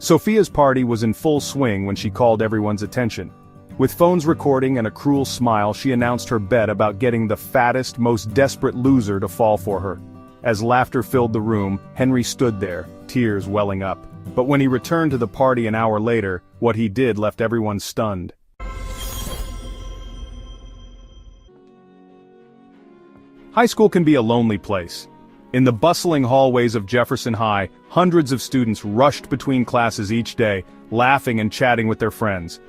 Sophia's party was in full swing when she called everyone's attention. With phones recording and a cruel smile, she announced her bet about getting the fattest, most desperate loser to fall for her. As laughter filled the room, Henry stood there, tears welling up. But when he returned to the party an hour later, what he did left everyone stunned. High school can be a lonely place. In the bustling hallways of Jefferson High, hundreds of students rushed between classes each day, laughing and chatting with their friends.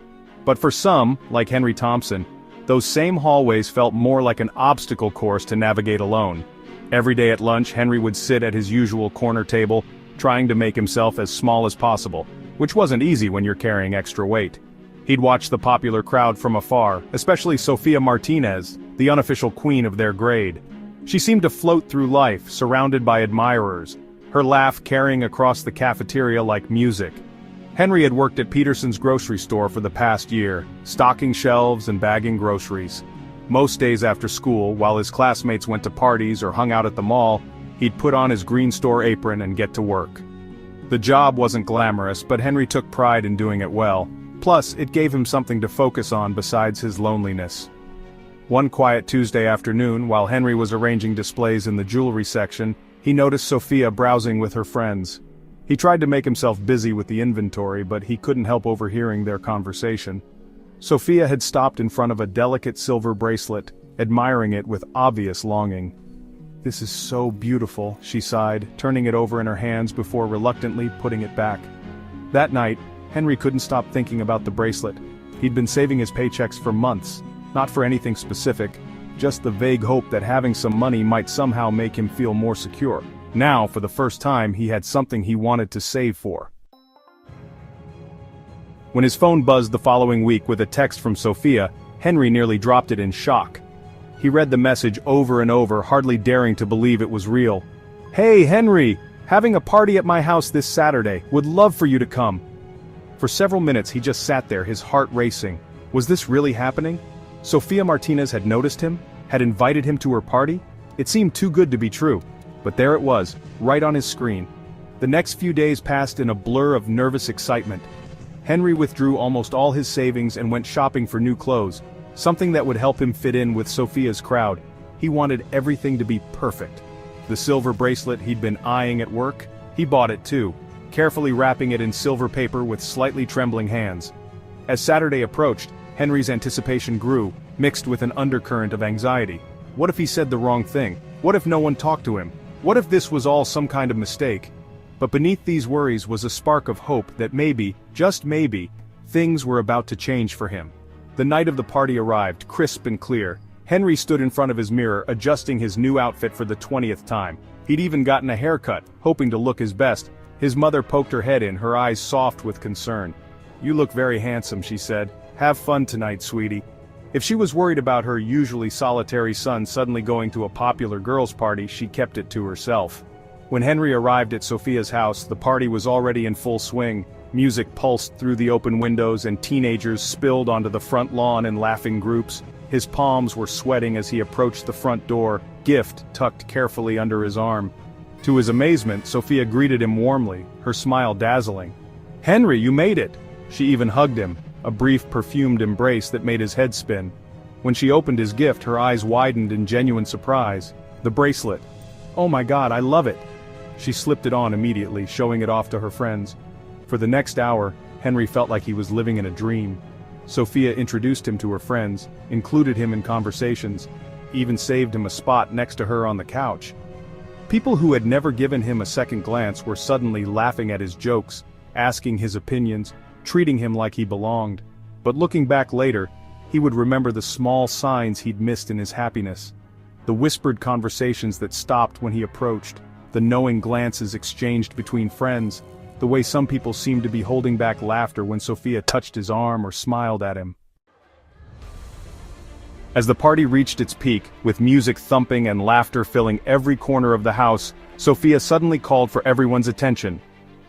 But for some, like Henry Thompson, those same hallways felt more like an obstacle course to navigate alone. Every day at lunch, Henry would sit at his usual corner table, trying to make himself as small as possible, which wasn't easy when you're carrying extra weight. He'd watch the popular crowd from afar, especially Sophia Martinez, the unofficial queen of their grade. She seemed to float through life, surrounded by admirers, her laugh carrying across the cafeteria like music. Henry had worked at Peterson's grocery store for the past year, stocking shelves and bagging groceries. Most days after school, while his classmates went to parties or hung out at the mall, he'd put on his green store apron and get to work. The job wasn't glamorous, but Henry took pride in doing it well. Plus, it gave him something to focus on besides his loneliness. One quiet Tuesday afternoon, while Henry was arranging displays in the jewelry section, he noticed Sophia browsing with her friends. He tried to make himself busy with the inventory, but he couldn't help overhearing their conversation. Sophia had stopped in front of a delicate silver bracelet, admiring it with obvious longing. "This is so beautiful," she sighed, turning it over in her hands before reluctantly putting it back. That night, Henry couldn't stop thinking about the bracelet. He'd been saving his paychecks for months, not for anything specific, just the vague hope that having some money might somehow make him feel more secure. Now, for the first time, he had something he wanted to save for. When his phone buzzed the following week with a text from Sophia, Henry nearly dropped it in shock. He read the message over and over, hardly daring to believe it was real. "Hey, Henry! Having a party at my house this Saturday. Would love for you to come." For several minutes he just sat there, his heart racing. Was this really happening? Sophia Martinez had noticed him, had invited him to her party? It seemed too good to be true. But there it was, right on his screen. The next few days passed in a blur of nervous excitement. Henry withdrew almost all his savings and went shopping for new clothes, something that would help him fit in with Sophia's crowd. He wanted everything to be perfect. The silver bracelet he'd been eyeing at work, he bought it too, carefully wrapping it in silver paper with slightly trembling hands. As Saturday approached, Henry's anticipation grew, mixed with an undercurrent of anxiety. What if he said the wrong thing? What if no one talked to him? What if this was all some kind of mistake? But beneath these worries was a spark of hope that maybe, just maybe, things were about to change for him. The night of the party arrived, crisp and clear. Henry stood in front of his mirror, adjusting his new outfit for the 20th time. He'd even gotten a haircut, hoping to look his best. His mother poked her head in, her eyes soft with concern. "You look very handsome," she said. "Have fun tonight, sweetie." If she was worried about her usually solitary son suddenly going to a popular girls' party, she kept it to herself. When Henry arrived at Sophia's house, the party was already in full swing. Music pulsed through the open windows and teenagers spilled onto the front lawn in laughing groups. His palms were sweating as he approached the front door, gift tucked carefully under his arm. To his amazement, Sophia greeted him warmly, her smile dazzling. "Henry, you made it!" She even hugged him, a brief perfumed embrace that made his head spin. When she opened his gift, her eyes widened in genuine surprise. The bracelet. "Oh my God, I love it!" She slipped it on immediately, showing it off to her friends. For the next hour, Henry felt like he was living in a dream. Sophia introduced him to her friends, included him in conversations, even saved him a spot next to her on the couch. People who had never given him a second glance were suddenly laughing at his jokes, asking his opinions, treating him like he belonged. But looking back later, he would remember the small signs he'd missed in his happiness. The whispered conversations that stopped when he approached, the knowing glances exchanged between friends, the way some people seemed to be holding back laughter when Sophia touched his arm or smiled at him. As the party reached its peak, with music thumping and laughter filling every corner of the house, Sophia suddenly called for everyone's attention.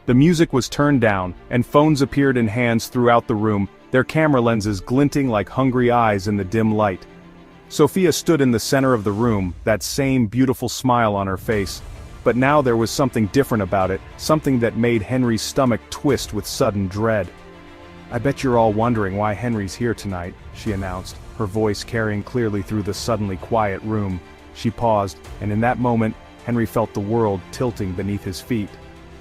The music was turned down, and phones appeared in hands throughout the room, their camera lenses glinting like hungry eyes in the dim light. Sophia stood in the center of the room, that same beautiful smile on her face. But now there was something different about it, something that made Henry's stomach twist with sudden dread. "I bet you're all wondering why Henry's here tonight," she announced, her voice carrying clearly through the suddenly quiet room. She paused, and in that moment, Henry felt the world tilting beneath his feet.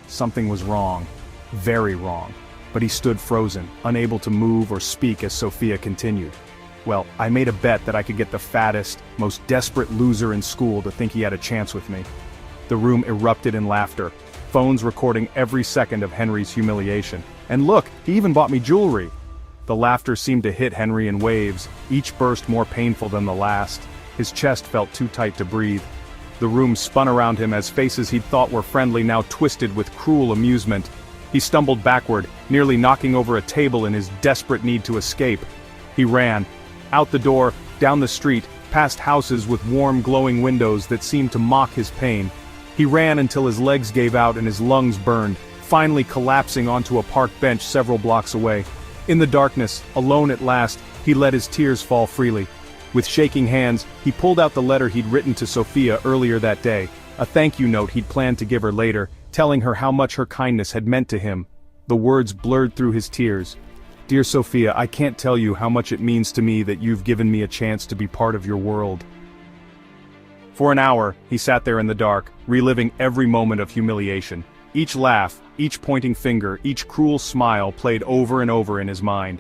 Something was wrong. Very wrong. But he stood frozen, unable to move or speak as Sophia continued. "Well, I made a bet that I could get the fattest, most desperate loser in school to think he had a chance with me." The room erupted in laughter, phones recording every second of Henry's humiliation. "And look, he even bought me jewelry!" The laughter seemed to hit Henry in waves, each burst more painful than the last. His chest felt too tight to breathe. The room spun around him as faces he'd thought were friendly now twisted with cruel amusement. He stumbled backward, nearly knocking over a table in his desperate need to escape. He ran. Out the door, down the street, past houses with warm glowing windows that seemed to mock his pain. He ran until his legs gave out and his lungs burned, finally collapsing onto a park bench several blocks away. In the darkness, alone at last, he let his tears fall freely. With shaking hands, he pulled out the letter he'd written to Sophia earlier that day, a thank you note he'd planned to give her later, telling her how much her kindness had meant to him. The words blurred through his tears. "Dear Sophia, I can't tell you how much it means to me that you've given me a chance to be part of your world." For an hour, he sat there in the dark, reliving every moment of humiliation. Each laugh, each pointing finger, each cruel smile played over and over in his mind.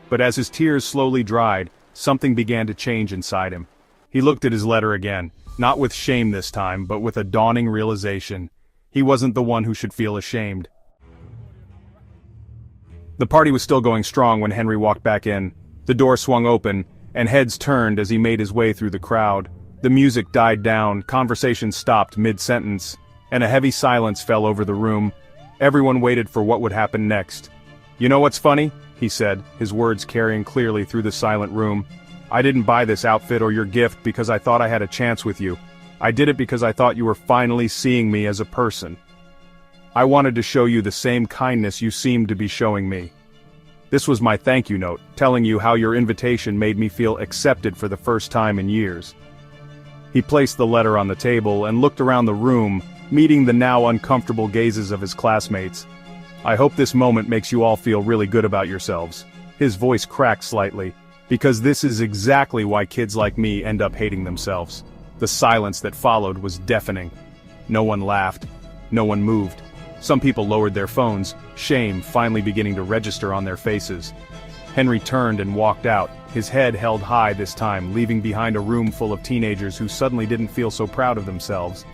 But as his tears slowly dried, something began to change inside him. He looked at his letter again, not with shame this time, but with a dawning realization. He wasn't the one who should feel ashamed. The party was still going strong when Henry walked back in. The door swung open, and heads turned as he made his way through the crowd. The music died down, conversation stopped mid-sentence, and a heavy silence fell over the room. Everyone waited for what would happen next. "You know what's funny?" he said, his words carrying clearly through the silent room. "I didn't buy this outfit or your gift because I thought I had a chance with you. I did it because I thought you were finally seeing me as a person. I wanted to show you the same kindness you seemed to be showing me. This was my thank you note, telling you how your invitation made me feel accepted for the first time in years." He placed the letter on the table and looked around the room, meeting the now uncomfortable gazes of his classmates. "I hope this moment makes you all feel really good about yourselves." His voice cracked slightly, "because this is exactly why kids like me end up hating themselves." The silence that followed was deafening. No one laughed. No one moved. Some people lowered their phones, shame finally beginning to register on their faces. Henry turned and walked out, his head held high this time, leaving behind a room full of teenagers who suddenly didn't feel so proud of themselves.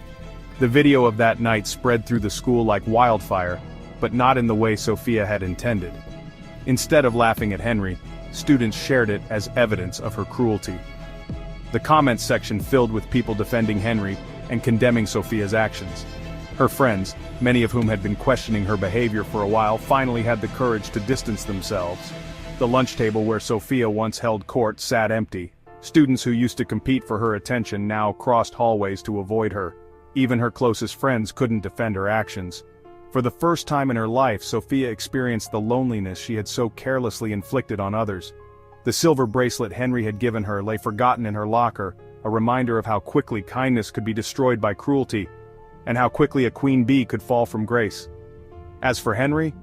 The video of that night spread through the school like wildfire, but not in the way Sophia had intended. Instead of laughing at Henry, students shared it as evidence of her cruelty. The comments section filled with people defending Henry and condemning Sophia's actions. Her friends, many of whom had been questioning her behavior for a while, finally had the courage to distance themselves. The lunch table where Sophia once held court sat empty. Students who used to compete for her attention now crossed hallways to avoid her. Even her closest friends couldn't defend her actions. For the first time in her life, Sophia experienced the loneliness she had so carelessly inflicted on others. The silver bracelet Henry had given her lay forgotten in her locker, a reminder of how quickly kindness could be destroyed by cruelty, and how quickly a queen bee could fall from grace. As for Henry,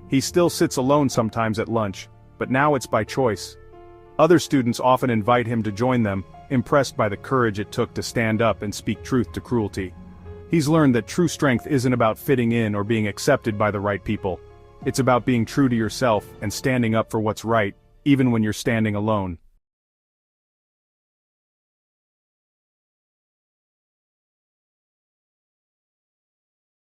he still sits alone sometimes at lunch, but now it's by choice. Other students often invite him to join them, impressed by the courage it took to stand up and speak truth to cruelty. He's learned that true strength isn't about fitting in or being accepted by the right people. It's about being true to yourself and standing up for what's right, even when you're standing alone.